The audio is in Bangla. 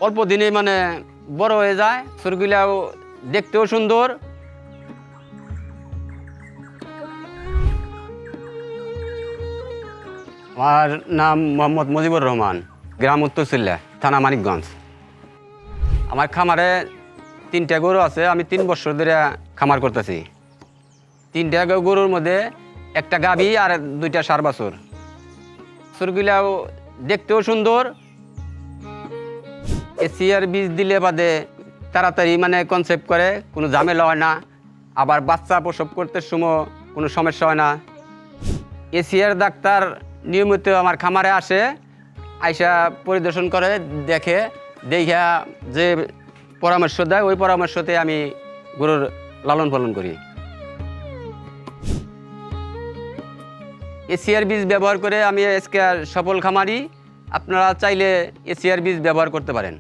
অল্প দিনে মানে বড় হয়ে যায়। গরুগুলাও দেখতেও সুন্দর। আমার নাম মোহাম্মদ মুজিবুর রহমান, গ্রাম উত্তরসিল্লা, থানা মানিকগঞ্জ। আমার খামারে 3টা গরু আছে। আমি 3 বছর ধরে খামার করতেছি। 3টা গরুর মধ্যে একটা গাভী আর 2টা ষাঁড় বাছুর। বাছুরগুলাও দেখতেও সুন্দর। এসিআর বীজ দিলে বাদে তাড়াতাড়ি মানে কনসেপ্ট করে, কোনো ঝামেলা হয় না। আবার বাচ্চা প্রসব করতে সময় কোনো সমস্যা হয় না। এসিআর ডাক্তার নিয়মিত আমার খামারে আসে, আইসা পরিদর্শন করে, দেখা যে পরামর্শ দেয়, ওই পরামর্শতে আমি গরুর লালন পালন করি। এসিআর বীজ ব্যবহার করে আমি আজকে সফল খামারি। আপনারা চাইলে এসিআর বীজ ব্যবহার করতে পারেন।